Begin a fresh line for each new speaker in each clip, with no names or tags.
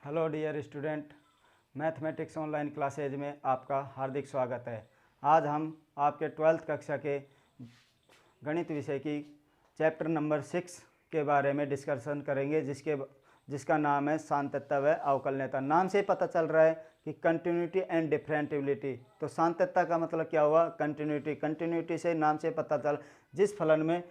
Hello dear student, mathematics online classes में आपका हार्दिक स्वागत है। आज हम आपके 12th कक्षा के गणित विषय की चैप्टर नंबर 6 के बारे में डिस्कशन करेंगे, जिसका नाम है सातत्य व अवकलनीयता। नाम से पता चल रहा है कि कंटिन्यूटी एंड डिफरेंटिबिलिटी। तो सातत्य का मतलब क्या हुआ? कंटिन्यूटी। कंटिन्यूटी से नाम से पता चल, जिस फलन में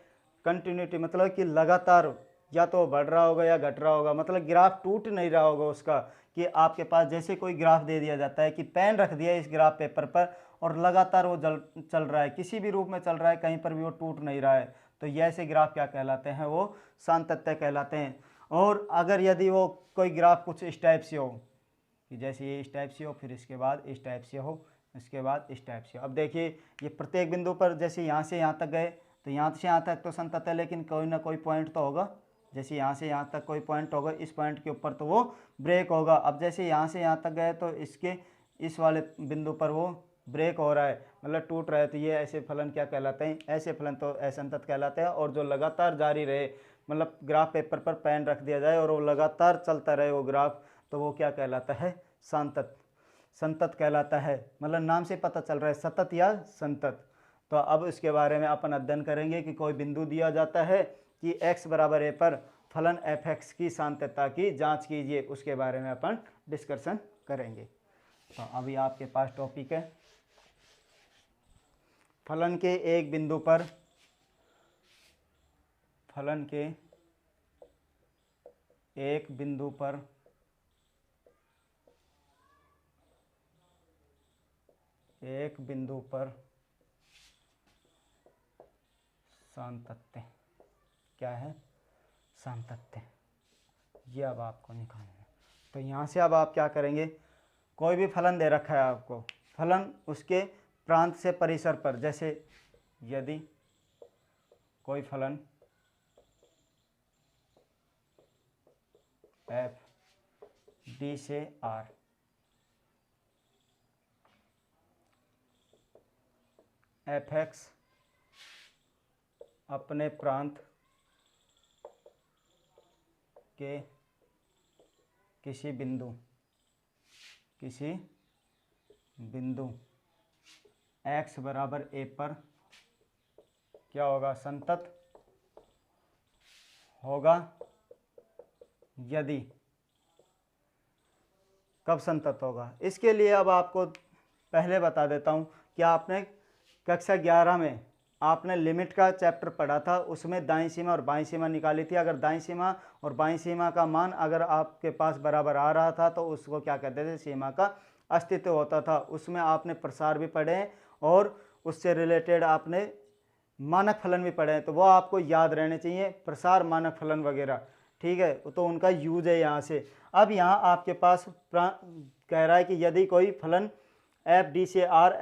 कंटिन्यूटी मतलब कि लगातार या तो बढ़ रहा होगा या घट रहा होगा, मतलब ग्राफ टूट नहीं रहा होगा उसका। कि आपके पास जैसे कोई ग्राफ दे दिया जाता है कि पेन रख दिया इस ग्राफ पेपर पर और लगातार वो चल रहा है, किसी भी रूप में चल रहा है, कहीं पर भी वो टूट नहीं रहा है, तो ये ऐसे ग्राफ क्या कहलाते हैं? वो सातत्य कहलाते हैं। और अगर यदि वो कोई ग्राफ कुछ इस टाइप से हो कि जैसे ये इस टाइप से हो, फिर इसके बाद इस टाइप से हो, इसके बाद इस टाइप से हो। अब देखिए ये प्रत्येक बिंदु पर जैसे यहाँ से यहाँ तक गए तो यहाँ से यहाँ तक तो संतत है, लेकिन कोई ना कोई पॉइंट तो होगा। जैसे यहाँ से यहाँ तक कोई पॉइंट होगा, इस पॉइंट के ऊपर तो वो ब्रेक होगा। अब जैसे यहाँ से यहाँ तक गए तो इसके इस वाले बिंदु पर वो ब्रेक हो रहा है, मतलब टूट रहा है। तो ये ऐसे फलन क्या कहलाते हैं? ऐसे फलन तो असंतत कहलाते हैं। और जो लगातार जारी रहे, मतलब ग्राफ पेपर पर पेन रख दिया जाए और वो लगातार चलता रहे वो ग्राफ, तो वो क्या कहलाता है? संतत। संतत कहलाता है। मतलब नाम से पता चल रहा है सतत या संतत। तो अब इसके बारे में अपन अध्ययन करेंगे कि कोई बिंदु दिया जाता है कि x बराबर a पर फलन f(x) की सातत्यता की जांच कीजिए, उसके बारे में अपन डिस्कशन करेंगे। तो अभी आपके पास टॉपिक है फलन के एक बिंदु पर सातत्य क्या है? सातत्य। ये अब आपको निकालना है। तो यहाँ से अब आप क्या करेंगे? कोई भी फलन दे रखा है आपको, फलन उसके प्रांत से परिसर पर, जैसे यदि कोई फलन f d से r f(x) अपने प्रांत के किसी बिंदु x बराबर a पर क्या होगा? संतत होगा। यदि कब संतत होगा? इसके लिए अब आपको पहले बता देता हूं कि आपने कक्षा 11 में आपने लिमिट का चैप्टर पढ़ा था, उसमें दाईं सीमा और बाईं सीमा निकाली थी। अगर दाईं सीमा और बाईं सीमा का मान अगर आपके पास बराबर आ रहा था तो उसको क्या कहते थे? सीमा का अस्तित्व होता था। उसमें आपने प्रसार भी पढ़े हैं और उससे रिलेटेड आपने मानक फलन भी पढ़े हैं, तो वो आपको याद रहने चाहिए, प्रसार मानक फलन वगैरह। ठीक है, तो उनका यूज है यहाँ से। अब यहाँ आपके पास कह रहा है कि यदि कोई फलन f d से r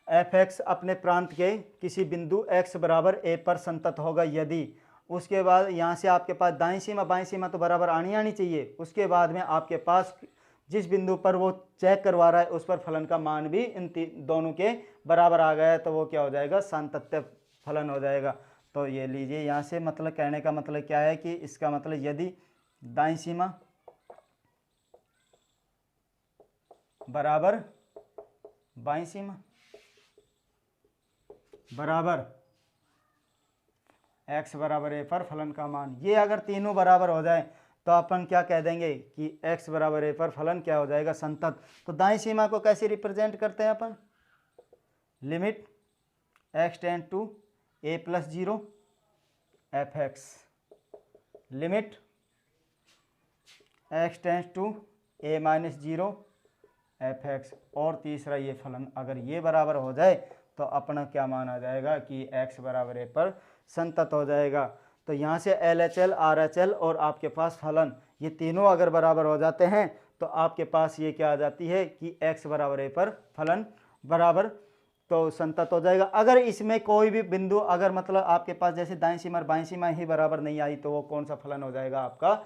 f(x) अपने प्रांत के किसी बिंदु x बराबर a पर संतत होगा यदि, उसके बाद यहाँ से आपके पास दाईं सीमा बाईं सीमा तो बराबर आनी चाहिए। उसके बाद में आपके पास जिस बिंदु पर वो चेक करवा रहा है उस पर फलन का मान भी इन दोनों के बराबर आ गया है, तो वो क्या हो जाएगा? सातत्य फलन हो जाएगा। तो ये लीजिए, यहाँ से मतलब कहने का मतलब क्या है कि इसका मतलब यदि दाईं सीमा बराबर बाईं सीमा बराबर x बराबर a पर फलन का मान, ये अगर तीनों बराबर हो जाए तो अपन क्या कह देंगे कि x बराबर a पर फलन क्या हो जाएगा? संतत। तो दाईं सीमा को कैसे रिप्रेजेंट करते हैं अपन? Limit x tend to a plus 0 f(x), limit x tend to a minus 0 f(x), और तीसरा ये फलन अगर ये बराबर हो जाए तो अपना क्या मान आ जाएगा कि x बराबर a पर संतत हो जाएगा। तो यहाँ से LHL, RHL और आपके पास फलन, ये तीनों अगर बराबर हो जाते हैं तो आपके पास ये क्या आ जाती है कि x बराबर a पर फलन बराबर तो संतत हो जाएगा। अगर इसमें कोई भी बिंदु अगर मतलब आपके पास जैसे दाईं सीमा और बाईं सीमा ही बराबर नहीं आई तो वो कौन सा फलन हो जाएगा? आपका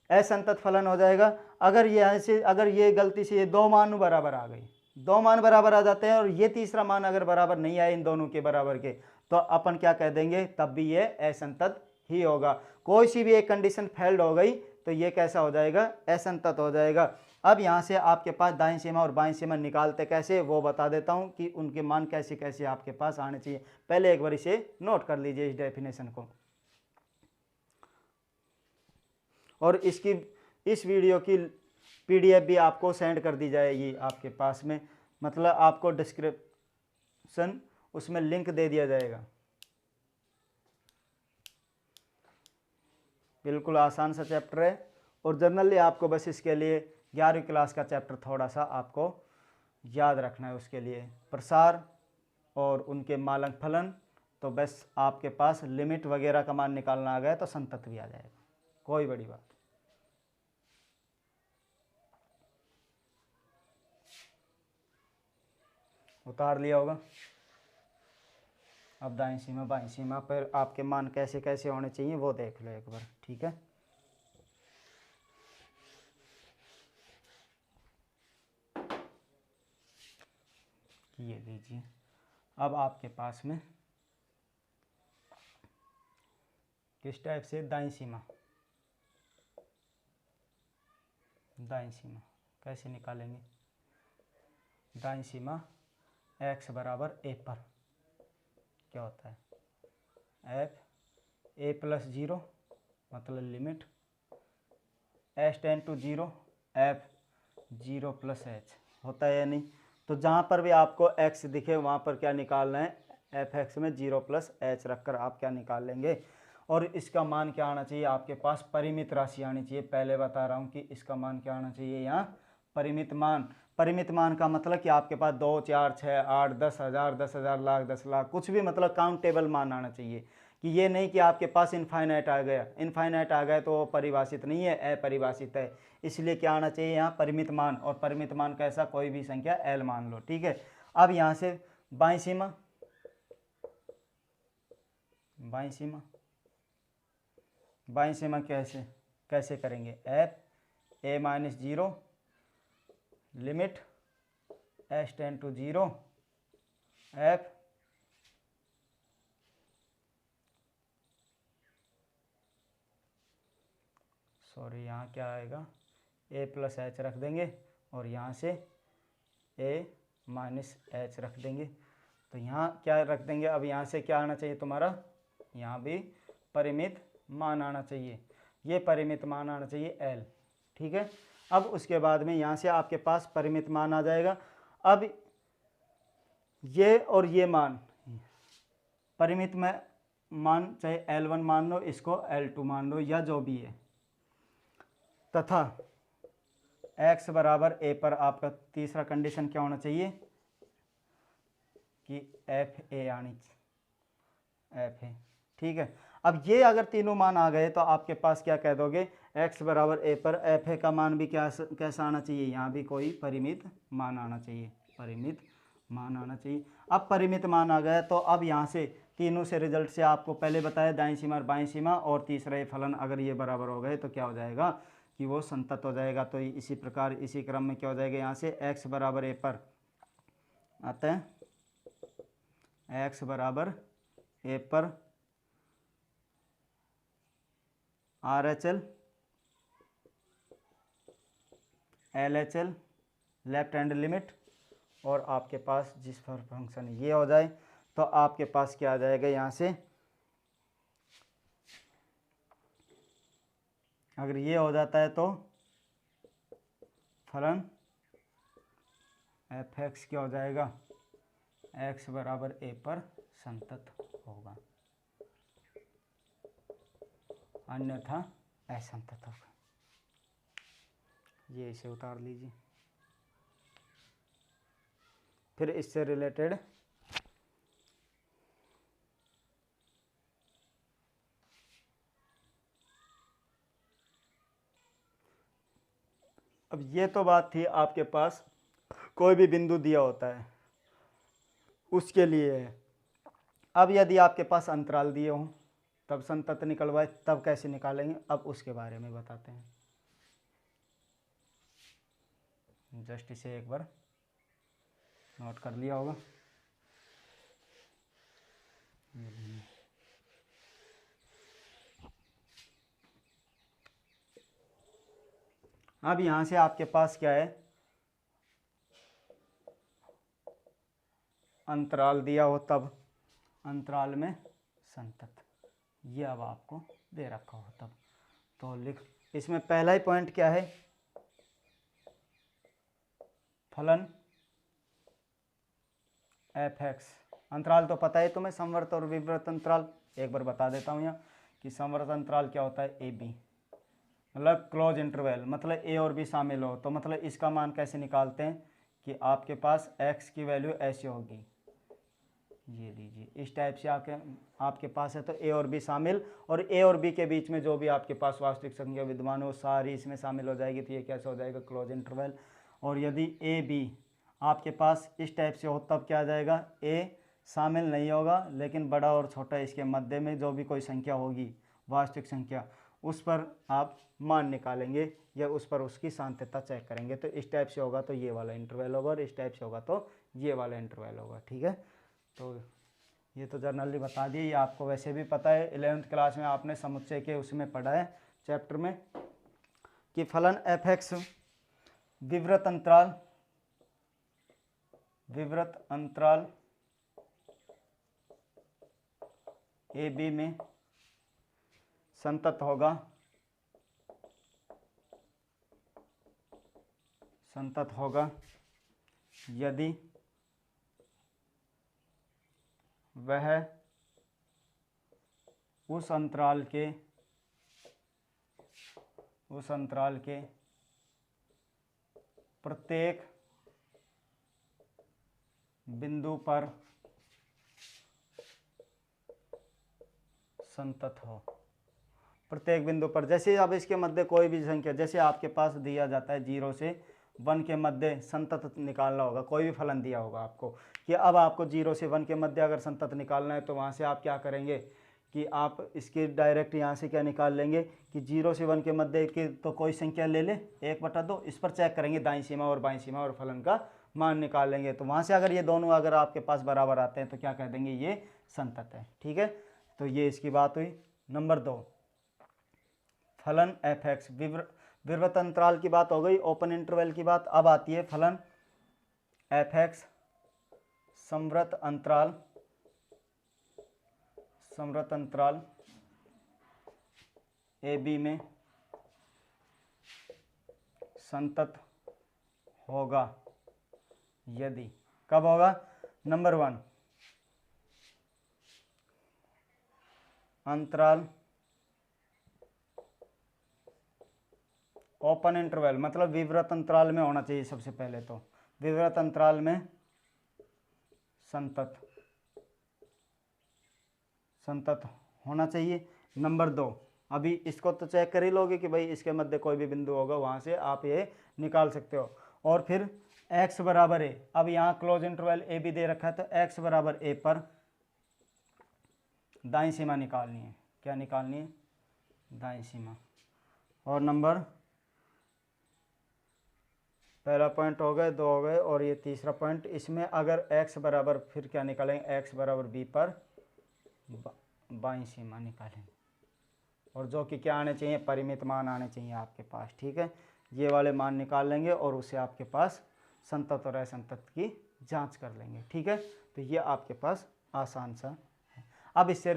असंतत फलन हो जाएगा। अगर ये गलती से ये दो मान बराबर आ गई, दो मान बराबर आ जाते हैं और ये तीसरा मान अगर बराबर नहीं आए इन दोनों के बराबर के, तो अपन क्या कह देंगे? तब भी ये असंतत ही होगा। कोई सी भी एक कंडीशन फेल्ड हो गई तो ये कैसा हो जाएगा, असंतत हो जाएगा। अब यहाँ से आपके पास दाईं सीमा और बाईं सीमा निकालते कैसे वो बता देता हूँ कि उनके मान कैसे कैसे आपके पास आने चाहिए। पहले एक बार इसे नोट कर लीजिए इस डेफिनेशन को, और इसकी इस वीडियो की PDF भी आपको सेंड कर दी जाएगी आपके पास में, मतलब आपको डिस्क्रिप्शन उसमें लिंक दे दिया जाएगा। बिल्कुल आसान सा चैप्टर है, और जनरली आपको बस इसके लिए 11वीं क्लास का चैप्टर थोड़ा सा आपको याद रखना है। उसके लिए प्रसार और उनके मालक फलन, तो बस आपके पास लिमिट वगैरह का मान निकालना आ गया तो संतत भी आ जाएगा, कोई बड़ी बात। उतार लिया होगा। अब दाईं सीमा बाईं सीमा पर आपके मान कैसे कैसे होने चाहिए वो देख लो एक बार, ठीक है। ये लीजिए, अब आपके पास में किस टाइप से दाईं सीमा कैसे निकालेंगे। दाईं सीमा x बराबर a पर क्या होता है, f a प्लस 0 मतलब limit h tend to 0 f 0 plus h होता है या नहीं। तो जहाँ पर भी आपको x दिखे वहाँ पर क्या निकालना है, f(x) में 0 प्लस h रखकर आप क्या निकाल लेंगे, और इसका मान क्या आना चाहिए आपके पास, परिमित राशि आनी चाहिए। पहले बता रहा हूँ कि इसका मान क्या आना चाहिए, यहाँ परिमित मान। परिमित मान का मतलब कि आपके पास 2, 4, 6, 8, 10,000, 10,000, लाख, 10 लाख, कुछ भी मतलब काउंटेबल मान आना चाहिए, कि ये नहीं कि आपके पास इनफाइनाइट आ गया। इनफाइनाइट आ गया तो परिभाषित नहीं है, अपरिभाषित है। इसलिए क्या आना चाहिए यहाँ, परिमित मान। और परिमित मान कैसा, कोई भी संख्या l मान लो, ठीक है। अब यहाँ से बाईं सीमा कैसे कैसे करेंगे, f a minus 0 limit h tend to 0 f यहाँ क्या आएगा, a प्लस h रख देंगे और यहाँ से a माइनस h रख देंगे। तो यहाँ क्या रख देंगे, अब यहाँ से क्या आना चाहिए तुम्हारा, यहाँ भी परिमित मान आना चाहिए। ये परिमित मान आना चाहिए l, ठीक है। अब उसके बाद में यहाँ से आपके पास परिमित मान आ जाएगा। अब ये और ये मान, परिमित में मान चाहे L1 मान लो, इसको L2 मान लो, या जो भी है, तथा x बराबर a पर आपका तीसरा कंडीशन क्या होना चाहिए कि f है, ठीक है। अब ये अगर तीनों मान आ गए तो आपके पास क्या कह दोगे, x बराबर a पर f का मान भी कैसा आना चाहिए, यहाँ भी कोई परिमित मान आना चाहिए, अब परिमित मान आ गया तो अब यहाँ से तीनों से रिजल्ट से आपको पहले बताया दाईं सीमा और बाईं सीमा और तीसरा ये फलन अगर ये बराबर हो गए तो क्या हो जाएगा कि वो संतत हो जाएगा। तो इसी प्रकार इसी क्रम में क्या हो जाएगा, यहाँ से x बराबर a पर आता है, x बराबर a पर RHL LHL left hand limit, और आपके पास जिस पर फंक्शन ये हो जाए तो आपके पास क्या आ जाएगा, यहाँ से अगर ये हो जाता है तो फलन f(x) क्या हो जाएगा, x बराबर a पर संतत होगा, अन्यथा असंतत होगा। ये इसे उतार लीजिए। फिर इससे रिलेटेड अब ये तो बात थी आपके पास कोई भी बिंदु दिया होता है उसके लिए है। अब यदि आपके पास अंतराल दिए हों तब संतत निकलवाए, तब कैसे निकालेंगे, अब उसके बारे में बताते हैं। जस्ट इसे एक बार नोट कर लिया होगा। अब यहाँ से आपके पास क्या है, अंतराल दिया हो तब अंतराल में संतत, ये अब आपको दे रखा हो तब तो लिख, इसमें पहला ही पॉइंट क्या है, फलन एफ एक्स, अंतराल तो पता है तुम्हें, संवर्त और विवर्त अंतराल, एक बार बता देता हूँ यहाँ कि संवर्त अंतराल क्या होता है, ए बी, मतलब क्लोज इंटरवल, मतलब ए और बी शामिल हो, तो मतलब इसका मान कैसे निकालते हैं कि आपके पास x की वैल्यू ऐसे होगी, ये लीजिए इस टाइप से आपके पास है, तो ए और बी शामिल, और ए और बी के बीच में जो भी आपके पास वास्तविक संख्या विद्यमान हो सारी इसमें शामिल हो जाएगी, तो ये कैसे हो जाएगा, क्लोज इंटरवल। और यदि ए बी आपके पास इस टाइप से हो तब क्या आ जाएगा, ए शामिल नहीं होगा लेकिन बड़ा और छोटा इसके मध्य में जो भी कोई संख्या होगी वास्तविक संख्या, उस पर आप मान निकालेंगे या उस पर उसकी सांत्यता चेक करेंगे, तो इस टाइप से होगा तो ये वाला इंटरवल होगा, और इस टाइप से होगा तो ये वाला इंटरवल होगा। ठीक है, तो ये तो जनरली बता दिए, ये आपको वैसे भी पता है, 11th क्लास में आपने समुच्चय के उसमें पढ़ा है चैप्टर में कि फलन एफ एक्स विवृत अंतराल ए बी में संतत होगा यदि वह उस अंतराल के प्रत्येक बिंदु पर संतत हो, प्रत्येक बिंदु पर, जैसे अब इसके मध्य कोई भी संख्या, जैसे आपके पास दिया जाता है 0 से 1 के मध्य संतत निकालना होगा, कोई भी फलन दिया होगा आपको कि अब आपको 0 से 1 के मध्य अगर संतत निकालना है, तो वहाँ से आप क्या करेंगे कि आप इसके डायरेक्ट यहाँ से क्या निकाल लेंगे कि 0 से 1 के मध्य की तो कोई संख्या ले ले 1/2, इस पर चेक करेंगे दाईं सीमा और बाईं सीमा और फलन का मान निकाल लेंगे, तो वहाँ से अगर ये दोनों अगर आपके पास बराबर आते हैं तो क्या कह देंगे, ये संतत है। ठीक है, तो ये इसकी बात हुई। नंबर 2, फलन एफ एक्स विवृत अंतराल की बात हो गई, ओपन इंटरवल की बात, अब आती है फलन एफ एक्स संवृत अंतराल ए बी में संतत होगा यदि, कब होगा, नंबर 1 अंतराल ओपन इंटरवल, मतलब विवृत अंतराल में होना चाहिए, सबसे पहले तो विवृत अंतराल में संतत होना चाहिए। नंबर 2, अभी इसको तो चेक कर ही लोगे कि भाई इसके मध्य कोई भी बिंदु होगा, वहाँ से आप ये निकाल सकते हो। और फिर x बराबर a, अब यहाँ क्लोज इंटरवल ए बी दे रखा है, तो x बराबर a पर दाईं सीमा निकालनी है, क्या निकालनी है, दाईं सीमा। और नंबर, पहला पॉइंट हो गए, 2 हो गए, और ये तीसरा पॉइंट, इसमें अगर x बराबर, फिर क्या निकालेंगे, x बराबर b पर बाईं सीमा निकालेंगे, और जो कि क्या आने चाहिए, परिमित मान आने चाहिए आपके पास। ठीक है, ये वाले मान निकाल लेंगे और उससे आपके पास संतत और असंतत की जांच कर लेंगे। ठीक है, तो ये आपके पास आसान सा है। अब इससे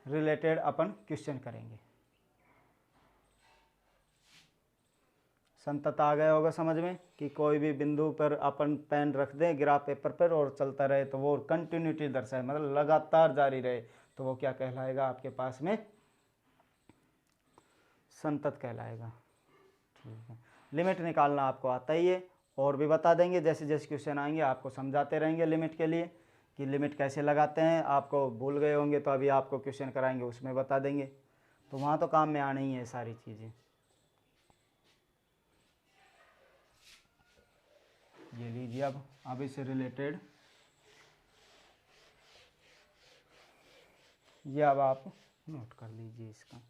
रिलेटेड अपन क्वेश्चन करेंगे। संतत आ गया होगा समझ में कि कोई भी बिंदु पर अपन पेन रख दें ग्राफ पेपर पर और चलता रहे, तो वो कंटिन्यूटी दर्शाए, मतलब लगातार जारी रहे, तो वो क्या कहलाएगा आपके पास में, संतत कहलाएगा। ठीक है, लिमिट निकालना आपको आता ही है, और भी बता देंगे, जैसे जैसे क्वेश्चन आएंगे आपको समझाते रहेंगे लिमिट के लिए कि लिमिट कैसे लगाते हैं, आपको भूल गए होंगे तो अभी आपको क्वेश्चन कराएंगे उसमें बता देंगे, तो वहाँ तो काम में आनी ही है सारी चीज़ें। ये लीजिए, अब इससे रिलेटेड ये अब आप नोट कर लीजिए इसका।